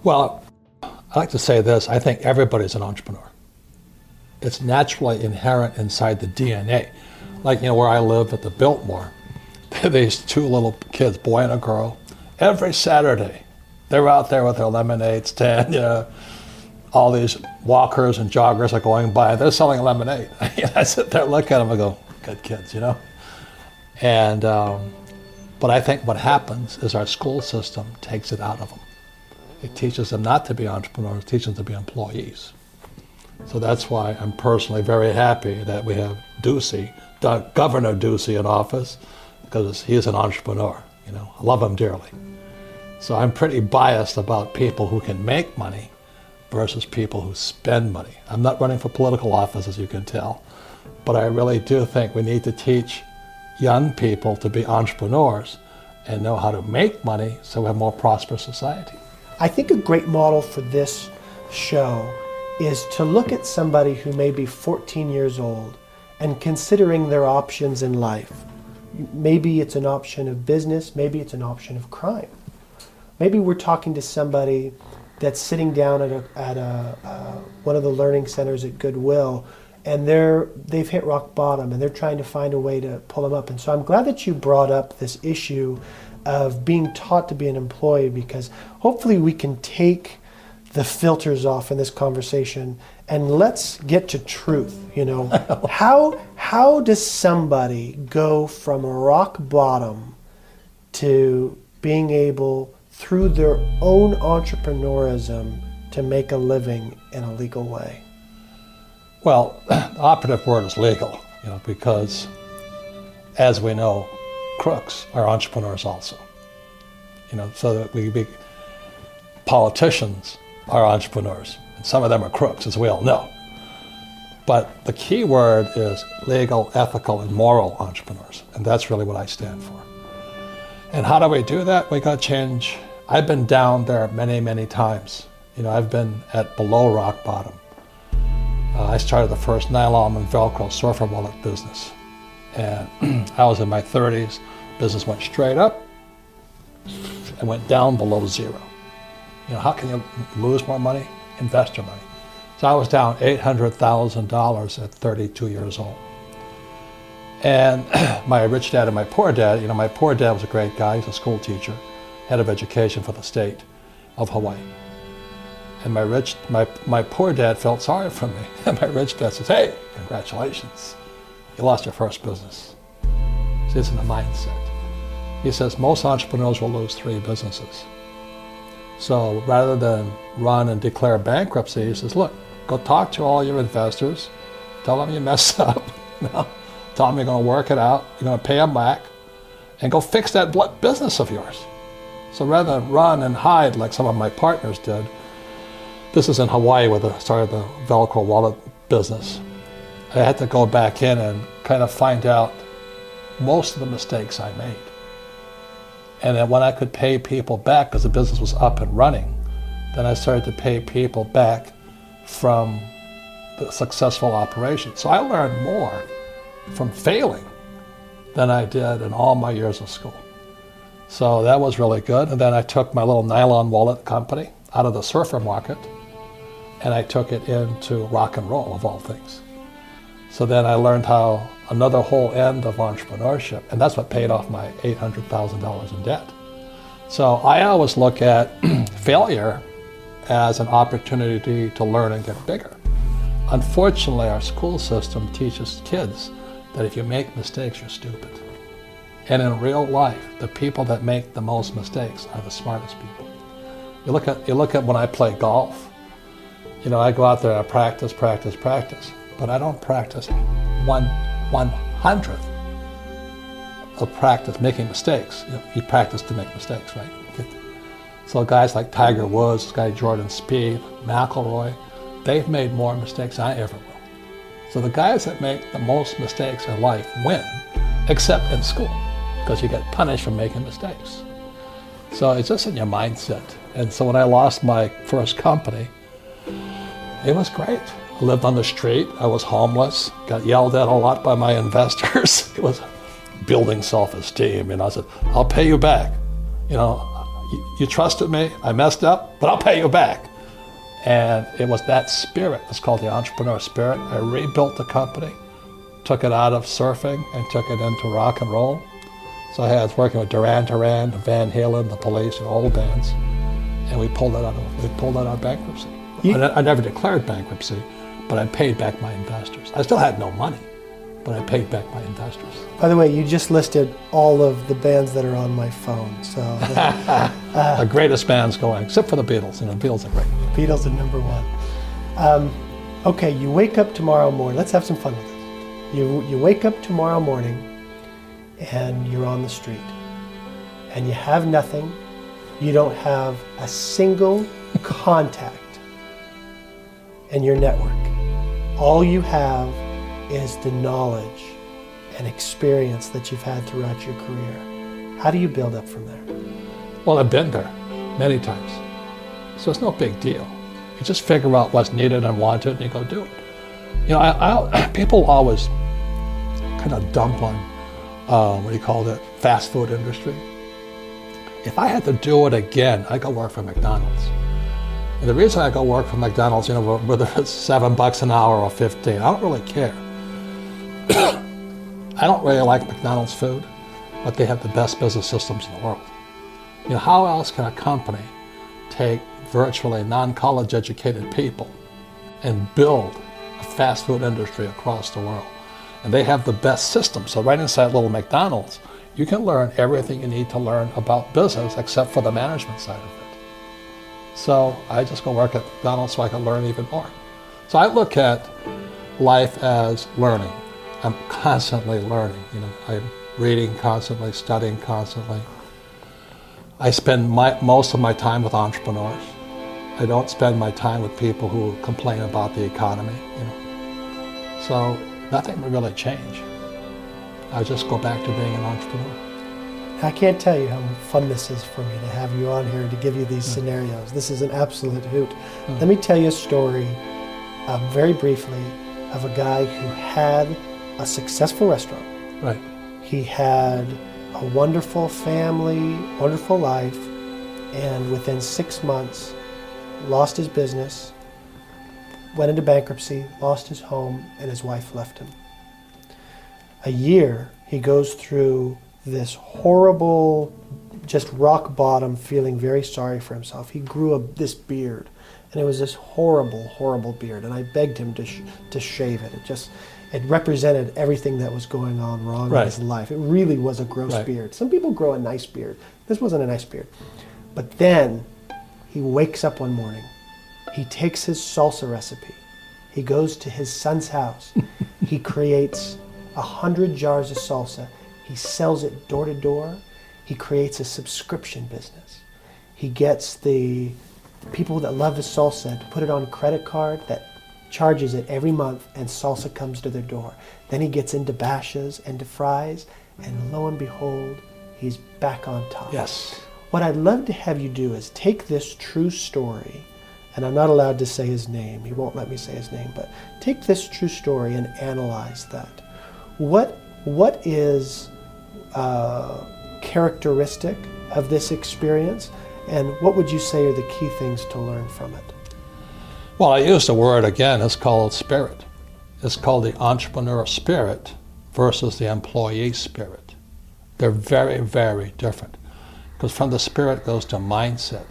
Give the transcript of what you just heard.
Well, I like to say this. I think everybody's an entrepreneur. It's naturally inherent inside the DNA. Like, where I live at the Biltmore, these two little kids, boy and a girl, every Saturday, they're out there with their lemonade stand, all these walkers and joggers are going by, they're selling lemonade. I sit there, look at them, and go, good kids, And, but I think what happens is our school system takes it out of them. It teaches them not to be entrepreneurs, it teaches them to be employees. So that's why I'm personally very happy that we have Governor Ducey in office, because he's an entrepreneur. I love him dearly. So I'm pretty biased about people who can make money versus people who spend money. I'm not running for political office, as you can tell, but I really do think we need to teach young people to be entrepreneurs and know how to make money so we have a more prosperous society. I think a great model for this show is to look at somebody who may be 14 years old and considering their options in life. Maybe it's an option of business, maybe it's an option of crime. Maybe we're talking to somebody that's sitting down at one of the learning centers at Goodwill, and they've hit rock bottom and they're trying to find a way to pull them up. And so I'm glad that you brought up this issue of being taught to be an employee, because hopefully we can take the filters off in this conversation and let's get to truth. How does somebody go from a rock bottom to being able, through their own entrepreneurism, to make a living in a legal way? Well, the operative word is legal, because as we know, crooks are entrepreneurs also. So that politicians are entrepreneurs, and some of them are crooks, as we all know. But the key word is legal, ethical, and moral entrepreneurs, and that's really what I stand for. And how do we do that? We got to change. I've been down there many, many times. I've been at below rock bottom. I started the first nylon and Velcro surfer wallet business, and I was in my 30s. Business went straight up and went down below zero. How can you lose more money? Invest your money. So I was down $800,000 at 32 years old. And my rich dad and my poor dad, my poor dad was a great guy. He's a school teacher, head of education for the state of Hawaii. And my poor dad felt sorry for me. And my rich dad says, hey, congratulations. You lost your first business. See, it's in the mindset. He says most entrepreneurs will lose 3 businesses. So rather than run and declare bankruptcy, he says, look, go talk to all your investors, tell them you messed up, tell them you're going to work it out, you're going to pay them back, and go fix that business of yours. So rather than run and hide like some of my partners did, this is in Hawaii where I started the Velcro wallet business. I had to go back in and kind of find out most of the mistakes I made. And then when I could pay people back, because the business was up and running, then I started to pay people back from the successful operation. So I learned more from failing than I did in all my years of school. So that was really good. And then I took my little nylon wallet company out of the surfer market, and I took it into rock and roll, of all things. So then I learned how another whole end of entrepreneurship, and that's what paid off my $800,000 in debt. So I always look at failure as an opportunity to learn and get bigger. Unfortunately, our school system teaches kids that if you make mistakes, you're stupid. And in real life, the people that make the most mistakes are the smartest people. You look at when I play golf. I go out there and I practice, but I don't practice 1/100th of practice making mistakes. You practice to make mistakes, right? So guys like Tiger Woods, guy Jordan Spieth, McIlroy, they've made more mistakes than I ever will. So the guys that make the most mistakes in life win, except in school, because you get punished for making mistakes. So it's just in your mindset. And so when I lost my first company, it was great. I lived on the street, I was homeless, got yelled at a lot by my investors. It was building self-esteem, I said, I'll pay you back. you trusted me, I messed up, but I'll pay you back. And it was that spirit, it's called the entrepreneur spirit. I rebuilt the company, took it out of surfing and took it into rock and roll. So I was working with Duran Duran, Van Halen, the Police, and all the bands. And we pulled that out of bankruptcy. I never declared bankruptcy, but I paid back my investors. I still had no money, but I paid back my investors. By the way, you just listed all of the bands that are on my phone. So the greatest bands going, except for the Beatles. The Beatles are great. Beatles are number one. Okay, you wake up tomorrow morning. Let's have some fun with this. You wake up tomorrow morning, and you're on the street, and you have nothing. You don't have a single contact in your network. All you have is the knowledge and experience that you've had throughout your career. How do you build up from there? Well, I've been there many times. So it's no big deal. You just figure out what's needed and wanted and you go do it. You know, people always kind of dump on, fast food industry. If I had to do it again, I'd go work for McDonald's. And the reason I go work for McDonald's, you know, whether it's $7 an hour or 15, I don't really care. I don't really like McDonald's food, but they have the best business systems in the world. You know, how else can a company take virtually non-college educated people and build a fast food industry across the world? And they have the best system. So right inside little McDonald's, you can learn everything you need to learn about business except for the management side of it. So I just go work at McDonald's so I can learn even more. So I look at life as learning. I'm constantly learning. You know, I'm reading constantly, studying constantly. I spend most of my time with entrepreneurs. I don't spend my time with people who complain about the economy. You know, so nothing will really change. I just go back to being an entrepreneur. I can't tell you how fun this is for me to have you on here to give you these scenarios. This is an absolute hoot. Let me tell you a story, very briefly, of a guy who had a successful restaurant. Right. He had a wonderful family, wonderful life, and within 6 months, lost his business, went into bankruptcy, lost his home, and his wife left him. A year, he goes through this horrible, just rock bottom, feeling very sorry for himself. He grew this beard, and it was this horrible, horrible beard, and I begged him to shave it. It represented everything that was going on wrong in his life. It really was a gross beard. Some people grow a nice beard. This wasn't a nice beard. But then he wakes up one morning. He takes his salsa recipe. He goes to his son's house. He creates 100 jars of salsa. He sells it door to door. He creates a subscription business. He gets the people that love his salsa to put it on a credit card that charges it every month, and salsa comes to their door. Then he gets into bashes and to fries, and lo and behold, he's back on top. Yes. What I'd love to have you do is take this true story, and I'm not allowed to say his name. He won't let me say his name, but take this true story and analyze that. What is characteristic of this experience, and what would you say are the key things to learn from it? Well, I use the word again, it's called spirit. It's called the entrepreneur spirit versus the employee spirit. They're very, very different. Because from the spirit goes to mindset.